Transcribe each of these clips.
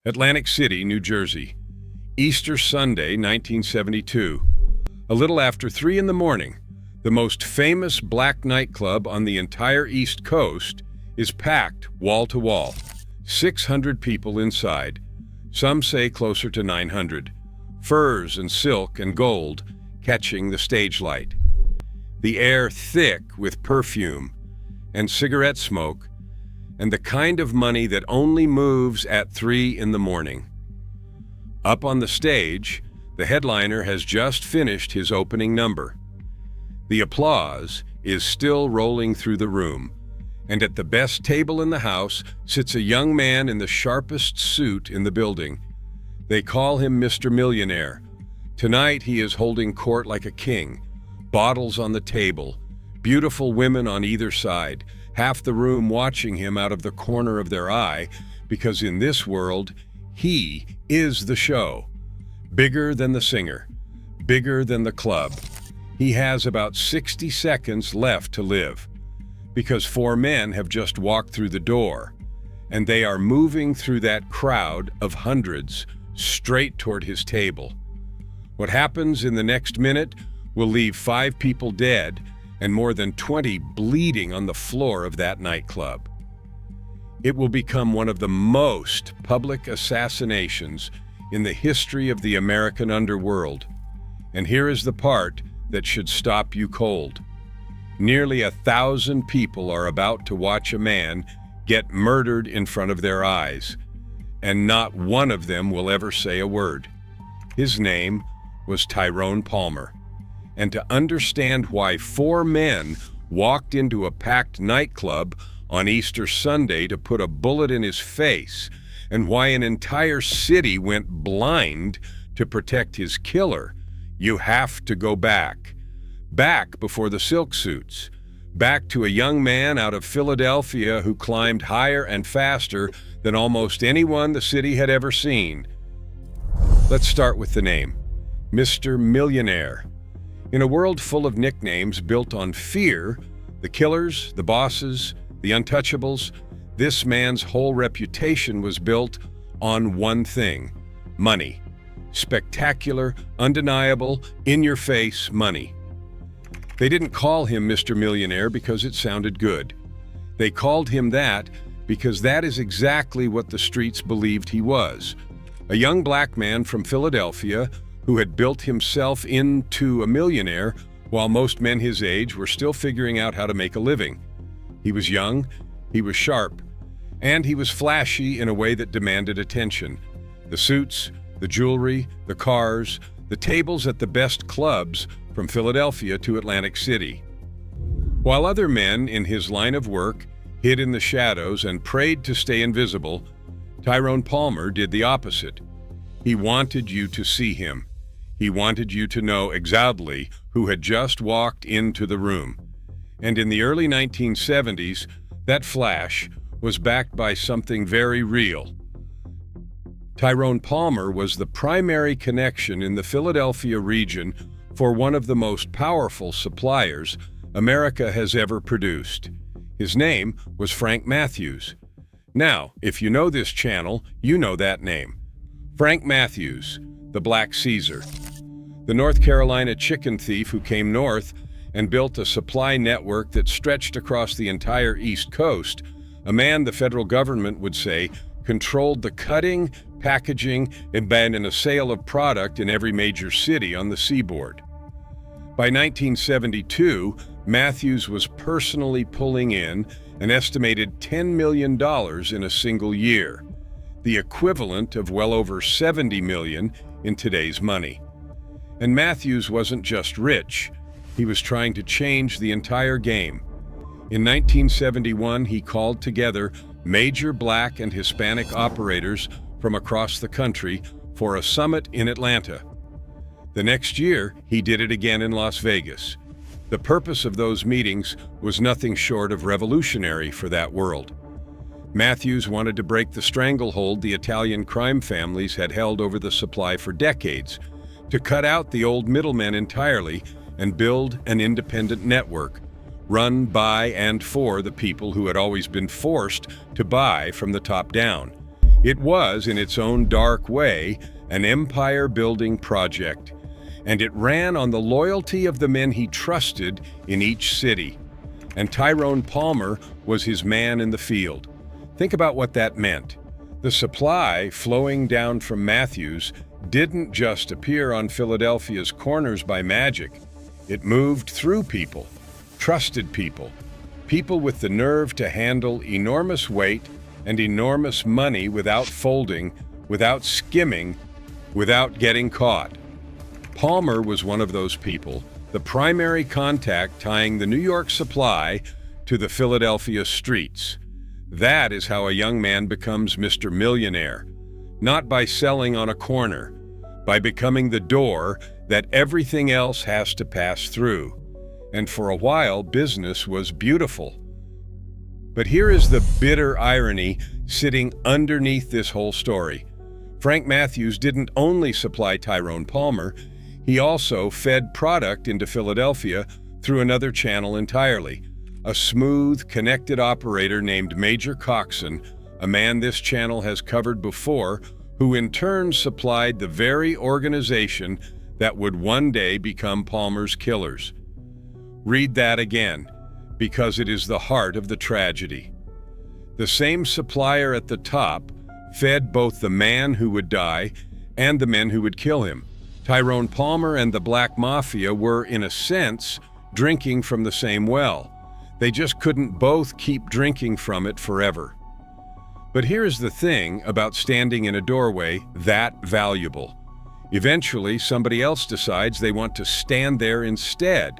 Atlantic City, New Jersey. Easter Sunday, 1972. A little after 3 in the morning, the most famous black nightclub on the entire East Coast is packed wall to wall. 600 people inside. Some say closer to 900. Furs and silk and gold catching the stage light. The air thick with perfume and cigarette smoke and the kind of money that only moves at 3 in the morning. Up on the stage, the headliner has just finished his opening number. The applause is still rolling through the room, and at the best table in the house sits a young man in the sharpest suit in the building. They call him Mr. Millionaire. Tonight he is holding court like a king, bottles on the table, beautiful women on either side, half the room watching him out of the corner of their eye, because in this world, he is the show. Bigger than the singer, bigger than the club. He has about 60 seconds left to live, because 4 men have just walked through the door, and they are moving through that crowd of hundreds straight toward his table. What happens in the next minute will leave 5 people dead and more than 20 bleeding on the floor of that nightclub. It will become one of the most public assassinations in the history of the American underworld. And here is the part that should stop you cold. Nearly 1,000 people are about to watch a man get murdered in front of their eyes, and not one of them will ever say a word. His name was Tyrone Palmer. And to understand why 4 men walked into a packed nightclub on Easter Sunday to put a bullet in his face, and why an entire city went blind to protect his killer, you have to go back. Back before the silk suits. Back to a young man out of Philadelphia who climbed higher and faster than almost anyone the city had ever seen. Let's start with the name, Mr. Millionaire. In a world full of nicknames built on fear, the killers, the bosses, the untouchables, this man's whole reputation was built on one thing: money. Spectacular, undeniable, in-your-face money. They didn't call him Mr. Millionaire because it sounded good. They called him that because that is exactly what the streets believed he was. A young black man from Philadelphia who had built himself into a millionaire while most men his age were still figuring out how to make a living. He was young, he was sharp, and he was flashy in a way that demanded attention. The suits, the jewelry, the cars, the tables at the best clubs from Philadelphia to Atlantic City. While other men in his line of work hid in the shadows and prayed to stay invisible, Tyrone Palmer did the opposite. He wanted you to see him. He wanted you to know exactly who had just walked into the room. And in the early 1970s, that flash was backed by something very real. Tyrone Palmer was the primary connection in the Philadelphia region for one of the most powerful suppliers America has ever produced. His name was Frank Matthews. Now, if you know this channel, you know that name. Frank Matthews, the Black Caesar. The North Carolina chicken thief who came north and built a supply network that stretched across the entire East Coast, a man the federal government would say controlled the cutting, packaging, and a sale of product in every major city on the seaboard. By 1972, Matthews was personally pulling in an estimated $10 million in a single year, the equivalent of well over $70 million in today's money. And Matthews wasn't just rich, he was trying to change the entire game. In 1971, he called together major black and Hispanic operators from across the country for a summit in Atlanta. The next year, he did it again in Las Vegas. The purpose of those meetings was nothing short of revolutionary for that world. Matthews wanted to break the stranglehold the Italian crime families had held over the supply for decades, to cut out the old middlemen entirely and build an independent network, run by and for the people who had always been forced to buy from the top down. It was, in its own dark way, an empire-building project, and it ran on the loyalty of the men he trusted in each city. And Tyrone Palmer was his man in the field. Think about what that meant. The supply flowing down from Matthews didn't just appear on Philadelphia's corners by magic. It moved through people, trusted people, people with the nerve to handle enormous weight and enormous money without folding, without skimming, without getting caught. Palmer was one of those people, the primary contact tying the New York supply to the Philadelphia streets. That is how a young man becomes Mr. Millionaire, not by selling on a corner, by becoming the door that everything else has to pass through. And for a while, business was beautiful. But here is the bitter irony sitting underneath this whole story. Frank Matthews didn't only supply Tyrone Palmer, he also fed product into Philadelphia through another channel entirely. A smooth, connected operator named Major Coxon, a man this channel has covered before, who in turn supplied the very organization that would one day become Palmer's killers. Read that again, because it is the heart of the tragedy. The same supplier at the top fed both the man who would die and the men who would kill him. Tyrone Palmer and the Black Mafia were, in a sense, drinking from the same well. They just couldn't both keep drinking from it forever. But here's the thing about standing in a doorway that valuable. Eventually, somebody else decides they want to stand there instead.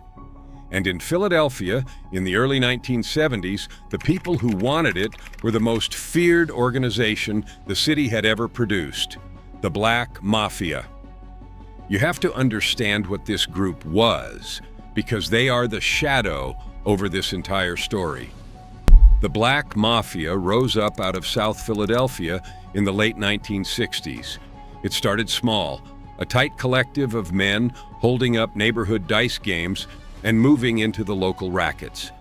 And in Philadelphia, in the early 1970s, the people who wanted it were the most feared organization the city had ever produced, the Black Mafia. You have to understand what this group was, because they are the shadow over this entire story. The Black Mafia rose up out of South Philadelphia in the late 1960s. It started small, a tight collective of men holding up neighborhood dice games and moving into the local rackets.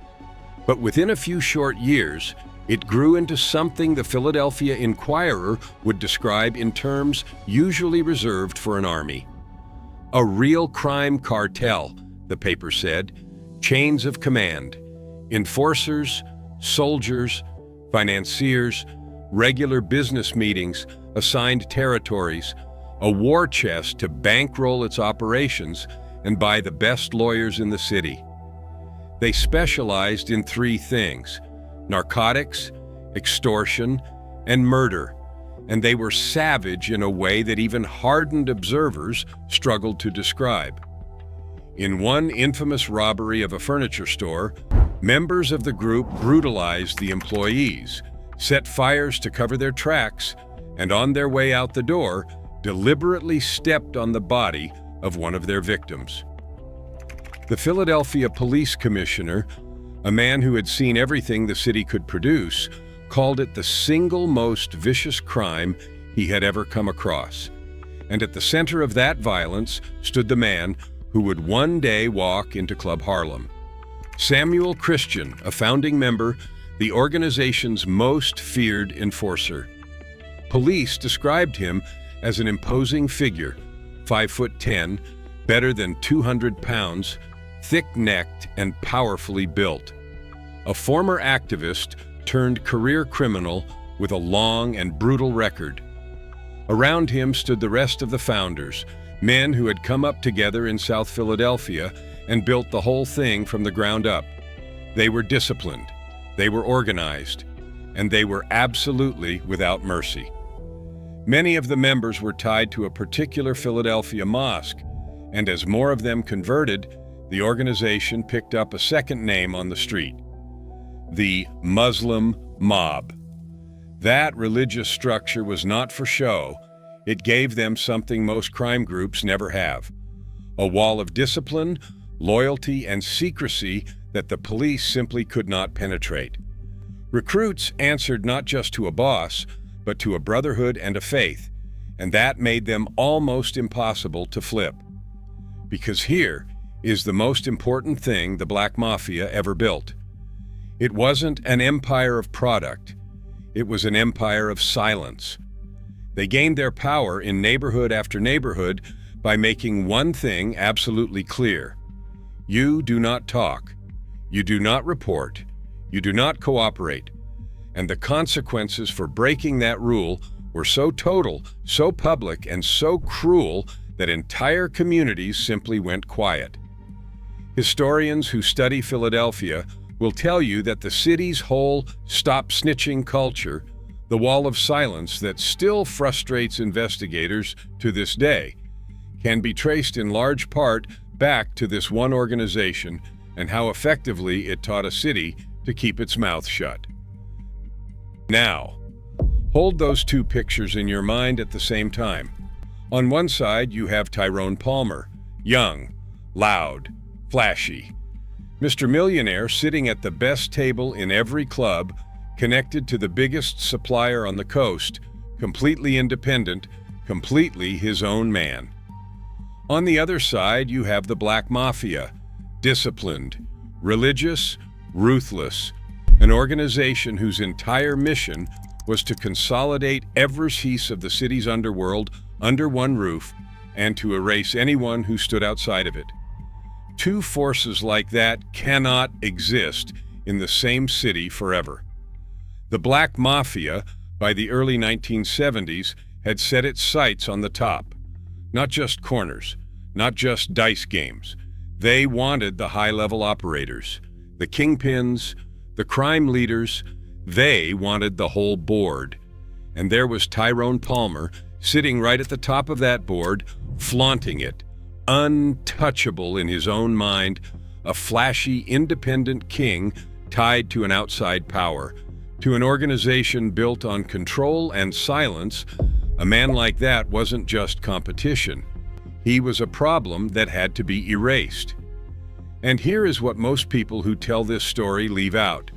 But within a few short years, it grew into something the Philadelphia Inquirer would describe in terms usually reserved for an army. A real crime cartel, the paper said, chains of command, enforcers, soldiers, financiers, regular business meetings, assigned territories, a war chest to bankroll its operations and buy the best lawyers in the city. They specialized in three things: narcotics, extortion, and murder, and they were savage in a way that even hardened observers struggled to describe. In one infamous robbery of a furniture store, members of the group brutalized the employees, set fires to cover their tracks, and on their way out the door, deliberately stepped on the body of one of their victims. The Philadelphia Police Commissioner, a man who had seen everything the city could produce, called it the single most vicious crime he had ever come across. And at the center of that violence stood the man who would one day walk into Club Harlem. Samuel Christian, a founding member, the organization's most feared enforcer. Police described him as an imposing figure, 5'10", better than 200 pounds, thick-necked and powerfully built. A former activist turned career criminal with a long and brutal record. Around him stood the rest of the founders, men who had come up together in South Philadelphia and built the whole thing from the ground up. They were disciplined, they were organized, and they were absolutely without mercy. Many of the members were tied to a particular Philadelphia mosque, and as more of them converted, the organization picked up a second name on the street: the Muslim Mob. That religious structure was not for show. It gave them something most crime groups never have: a wall of discipline, loyalty, and secrecy that the police simply could not penetrate. Recruits answered not just to a boss, but to a brotherhood and a faith, and that made them almost impossible to flip. Because here is the most important thing the Black Mafia ever built. It wasn't an empire of product. It was an empire of silence. They gained their power in neighborhood after neighborhood by making one thing absolutely clear. You do not talk. You do not report. You do not cooperate. And the consequences for breaking that rule were so total, so public, and so cruel that entire communities simply went quiet. Historians who study Philadelphia will tell you that the city's whole stop snitching culture, the wall of silence that still frustrates investigators to this day, can be traced in large part back to this one organization and how effectively it taught a city to keep its mouth shut. Now, hold those two pictures in your mind at the same time. On one side, you have Tyrone Palmer, young, loud, flashy. Mr. Millionaire sitting at the best table in every club, connected to the biggest supplier on the coast, completely independent, completely his own man. On the other side, you have the Black Mafia, disciplined, religious, ruthless, an organization whose entire mission was to consolidate every piece of the city's underworld under one roof and to erase anyone who stood outside of it. Two forces like that cannot exist in the same city forever. The Black Mafia, by the early 1970s, had set its sights on the top. Not just corners, not just dice games. They wanted the high-level operators, the kingpins, the crime leaders. They wanted the whole board. And there was Tyrone Palmer sitting right at the top of that board, flaunting it, untouchable in his own mind, a flashy, independent king tied to an outside power, to an organization built on control and silence. A man like that wasn't just competition. He was a problem that had to be erased. And here is what most people who tell this story leave out.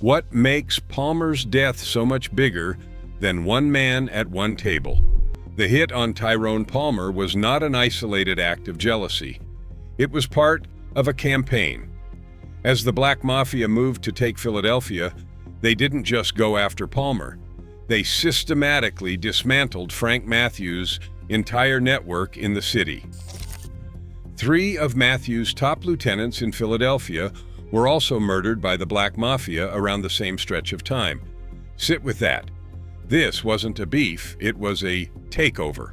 What makes Palmer's death so much bigger than one man at one table? The hit on Tyrone Palmer was not an isolated act of jealousy. It was part of a campaign. As the Black Mafia moved to take Philadelphia, they didn't just go after Palmer. They systematically dismantled Frank Matthews' entire network in the city. 3 of Matthews' top lieutenants in Philadelphia were also murdered by the Black Mafia around the same stretch of time. Sit with that. This wasn't a beef, it was a takeover.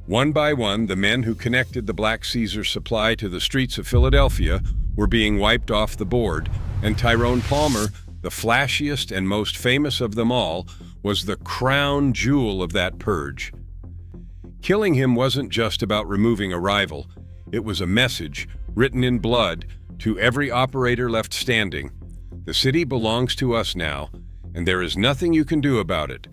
One by one, the men who connected the Black Caesar supply to the streets of Philadelphia were being wiped off the board, and Tyrone Palmer, the flashiest and most famous of them all, was the crown jewel of that purge. Killing him wasn't just about removing a rival. It was a message, written in blood, to every operator left standing. The city belongs to us now, and there is nothing you can do about it.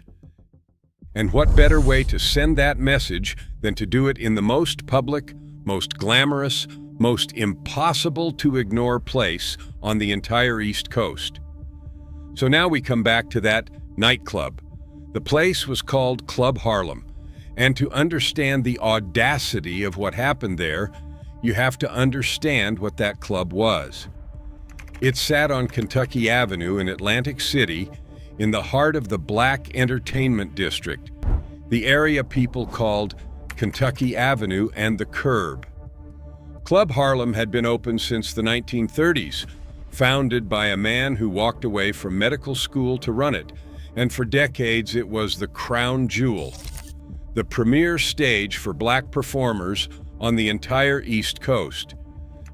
And what better way to send that message than to do it in the most public, most glamorous, most impossible to ignore place on the entire East Coast? So now we come back to that nightclub. The place was called Club Harlem, and to understand the audacity of what happened there, you have to understand what that club was. It sat on Kentucky Avenue in Atlantic City, in the heart of the Black Entertainment District, the area people called Kentucky Avenue and the Curb. Club Harlem had been open since the 1930s, founded by a man who walked away from medical school to run it, and for decades it was the crown jewel, the premier stage for black performers on the entire East Coast.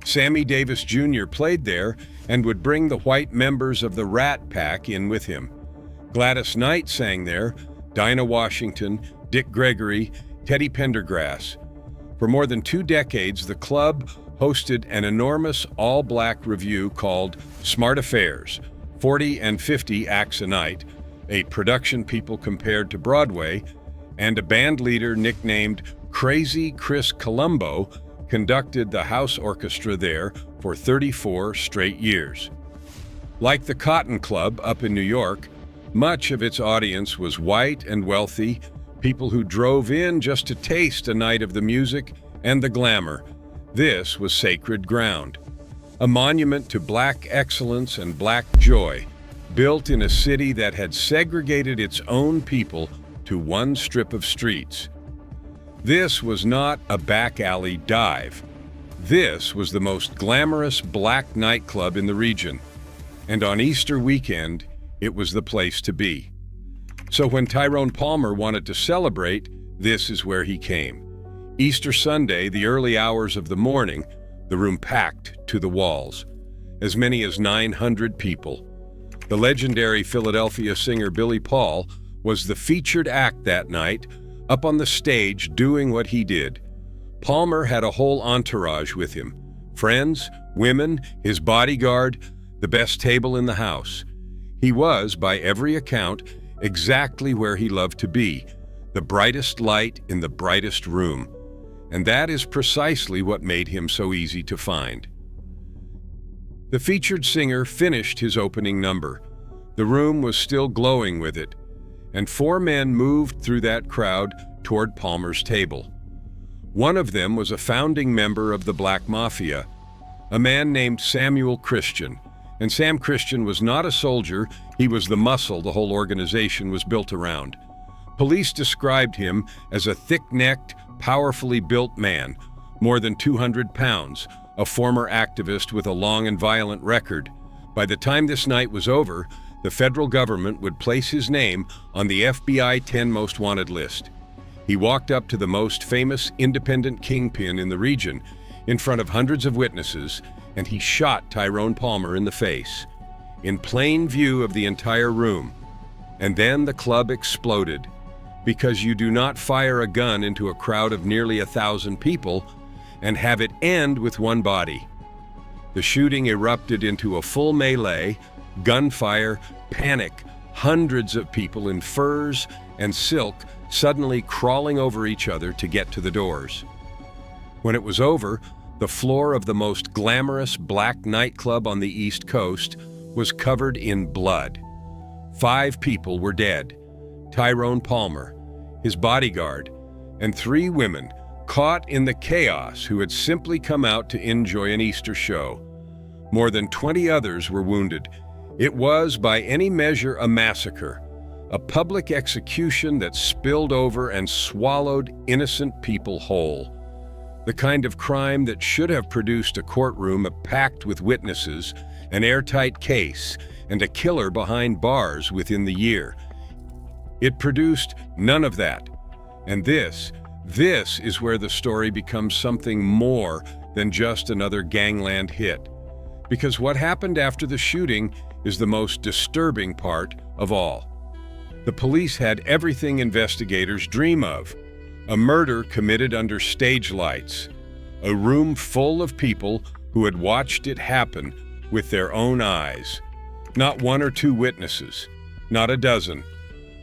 Sammy Davis Jr. played there and would bring the white members of the Rat Pack in with him. Gladys Knight sang there, Dinah Washington, Dick Gregory, Teddy Pendergrass. For more than 2 decades, the club hosted an enormous all-black revue called Smart Affairs, 40 and 50 acts a night, a production people compared to Broadway, and a band leader nicknamed Crazy Chris Colombo conducted the house orchestra there for 34 straight years. Like the Cotton Club up in New York, much of its audience was white and wealthy, people who drove in just to taste a night of the music and the glamour. This was sacred ground, a monument to black excellence and black joy, built in a city that had segregated its own people to one strip of streets. This was not a back alley dive. This was the most glamorous black nightclub in the region, and on Easter weekend, it was the place to be. So when Tyrone Palmer wanted to celebrate, this is where he came. Easter Sunday, the early hours of the morning, the room packed to the walls. As many as 900 people. The legendary Philadelphia singer Billy Paul was the featured act that night, up on the stage doing what he did. Palmer had a whole entourage with him. Friends, women, his bodyguard, the best table in the house. He was, by every account, exactly where he loved to be, the brightest light in the brightest room. And that is precisely what made him so easy to find. The featured singer finished his opening number. The room was still glowing with it, and 4 men moved through that crowd toward Palmer's table. One of them was a founding member of the Black Mafia, a man named Samuel Christian. And Sam Christian was not a soldier, he was the muscle the whole organization was built around. Police described him as a thick-necked, powerfully built man, more than 200 pounds, a former activist with a long and violent record. By the time this night was over, the federal government would place his name on the FBI 10 Most Wanted list. He walked up to the most famous independent kingpin in the region, in front of hundreds of witnesses, and he shot Tyrone Palmer in the face, in plain view of the entire room. And then the club exploded, because you do not fire a gun into a crowd of nearly 1,000 people and have it end with one body. The shooting erupted into a full melee, gunfire, panic, hundreds of people in furs and silk suddenly crawling over each other to get to the doors. When it was over, the floor of the most glamorous black nightclub on the East Coast was covered in blood. 5 people were dead: Tyrone Palmer, his bodyguard, and 3 women caught in the chaos who had simply come out to enjoy an Easter show. More than 20 others were wounded. It was, by any measure, a massacre, a public execution that spilled over and swallowed innocent people whole. The kind of crime that should have produced a courtroom packed with witnesses, an airtight case, and a killer behind bars within the year. It produced none of that. And this is where the story becomes something more than just another gangland hit. Because what happened after the shooting is the most disturbing part of all. The police had everything investigators dream of: a murder committed under stage lights, a room full of people who had watched it happen with their own eyes. Not 1 or 2 witnesses, not a dozen.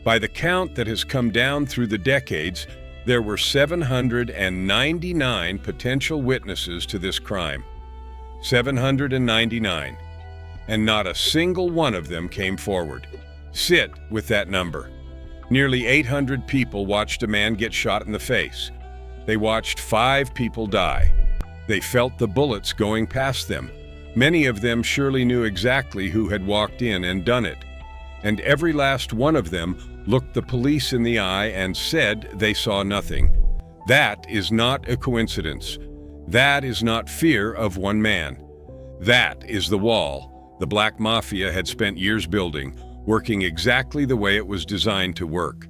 By the count that has come down through the decades, there were 799 potential witnesses to this crime. 799. And not a single one of them came forward. Sit with that number. Nearly 800 people watched a man get shot in the face. They watched 5 people die. They felt the bullets going past them. Many of them surely knew exactly who had walked in and done it. And every last one of them looked the police in the eye and said they saw nothing. That is not a coincidence. That is not fear of one man. That is the wall the Black Mafia had spent years building, working exactly the way it was designed to work.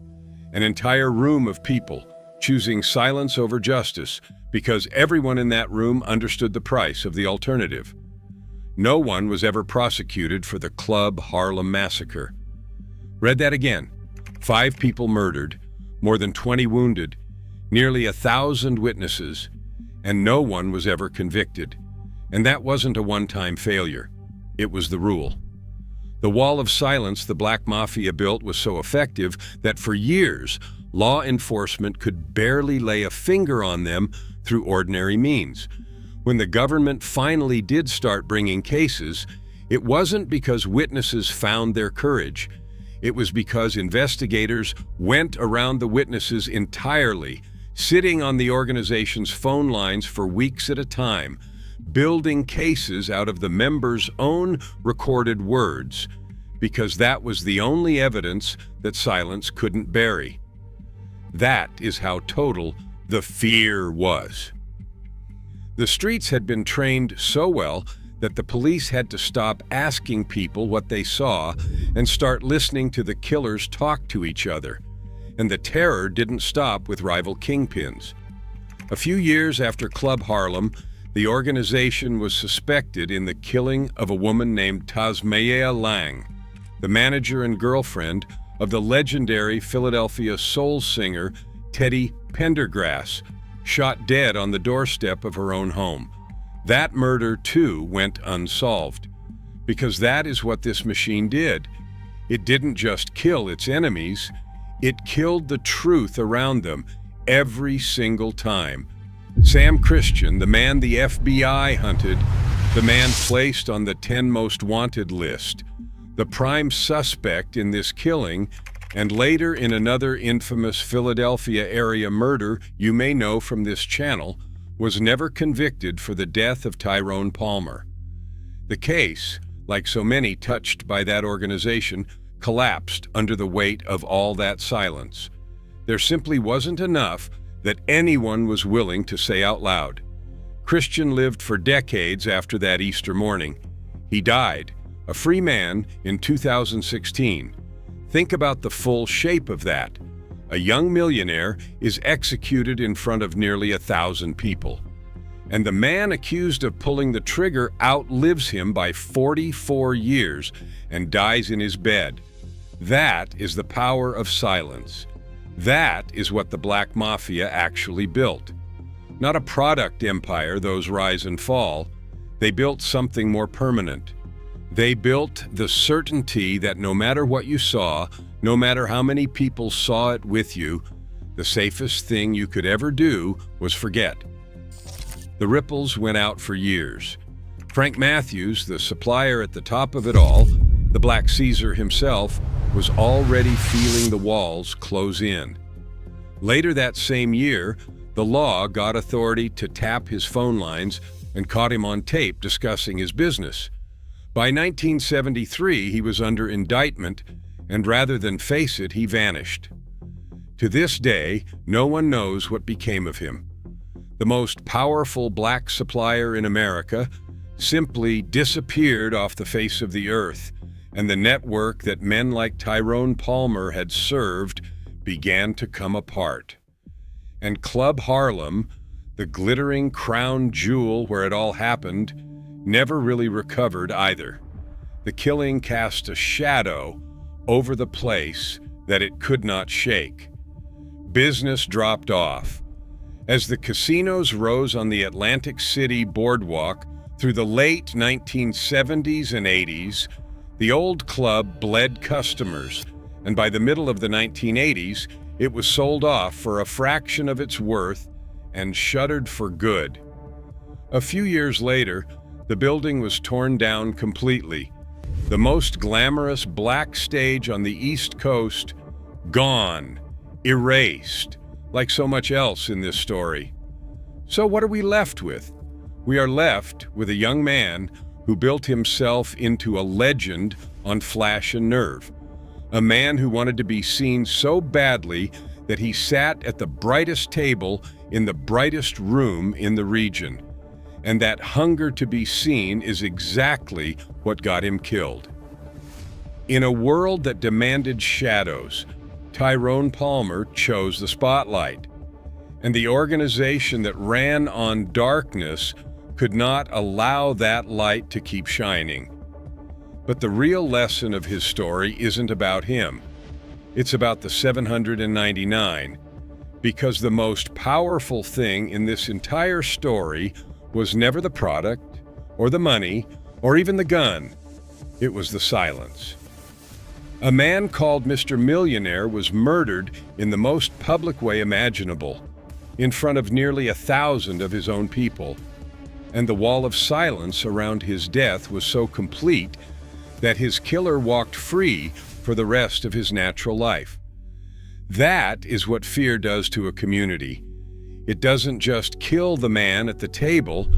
An entire room of people choosing silence over justice because everyone in that room understood the price of the alternative. No one was ever prosecuted for the Club Harlem massacre. Read that again. 5 people murdered, more than 20 wounded, nearly 1,000 witnesses, and no one was ever convicted. And that wasn't a one-time failure. It was the rule. The wall of silence the Black Mafia built was so effective that for years, law enforcement could barely lay a finger on them through ordinary means. When the government finally did start bringing cases, it wasn't because witnesses found their courage. It was because investigators went around the witnesses entirely, sitting on the organization's phone lines for weeks at a time, building cases out of the members' own recorded words, because that was the only evidence that silence couldn't bury. That is how total the fear was. The streets had been trained so well that the police had to stop asking people what they saw and start listening to the killers talk to each other. And the terror didn't stop with rival kingpins. A few years after Club Harlem, the organization was suspected in the killing of a woman named Tasmaya Lang, the manager and girlfriend of the legendary Philadelphia soul singer Teddy Pendergrass, shot dead on the doorstep of her own home. That murder, too, went unsolved, because that is what this machine did. It didn't just kill its enemies, it killed the truth around them every single time. Sam Christian, the man the FBI hunted, the man placed on the 10 most wanted list, the prime suspect in this killing, and later in another infamous Philadelphia area murder you may know from this channel, was never convicted for the death of Tyrone Palmer. The case, like so many touched by that organization, collapsed under the weight of all that silence. There simply wasn't enough that anyone was willing to say out loud. Christian lived for decades after that Easter morning. He died, a free man, in 2016. Think about the full shape of that. A young millionaire is executed in front of nearly 1,000 people. And the man accused of pulling the trigger outlives him by 44 years and dies in his bed. That is the power of silence. That is what the Black Mafia actually built. Not a product empire, those rise and fall. They built something more permanent. They built the certainty that no matter what you saw, no matter how many people saw it with you, the safest thing you could ever do was forget. The ripples went out for years. Frank Matthews, the supplier at the top of it all, the Black Caesar himself, was already feeling the walls close in. Later that same year, the law got authority to tap his phone lines and caught him on tape discussing his business. By 1973, he was under indictment, and rather than face it, he vanished. To this day, no one knows what became of him. The most powerful black supplier in America simply disappeared off the face of the earth, and the network that men like Tyrone Palmer had served began to come apart. And Club Harlem, the glittering crown jewel where it all happened, never really recovered either. The killing cast a shadow over the place that it could not shake. Business dropped off. As the casinos rose on the Atlantic City boardwalk through the late 1970s and 80s, the old club bled customers, and by the middle of the 1980s, it was sold off for a fraction of its worth and shuttered for good. A few years later, the building was torn down completely. The most glamorous black stage on the East Coast, gone, erased, like so much else in this story. So what are we left with? We are left with a young man who built himself into a legend on flash and nerve. A man who wanted to be seen so badly that he sat at the brightest table in the brightest room in the region. And that hunger to be seen is exactly what got him killed. In a world that demanded shadows, Tyrone Palmer chose the spotlight. And the organization that ran on darkness could not allow that light to keep shining. But the real lesson of his story isn't about him. It's about the 799, because the most powerful thing in this entire story was never the product, or the money, or even the gun. It was the silence. A man called Mr. Millionaire was murdered in the most public way imaginable, in front of nearly 1,000 of his own people. And the wall of silence around his death was so complete that his killer walked free for the rest of his natural life. That is what fear does to a community. It doesn't just kill the man at the table,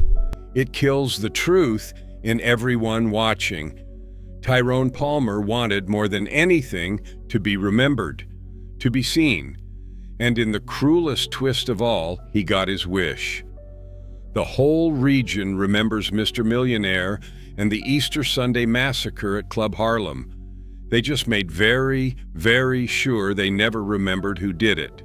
it kills the truth in everyone watching. Tyrone Palmer wanted more than anything to be remembered, to be seen. And in the cruelest twist of all, he got his wish. The whole region remembers Mr. Millionaire and the Easter Sunday massacre at Club Harlem. They just made very, very sure they never remembered who did it.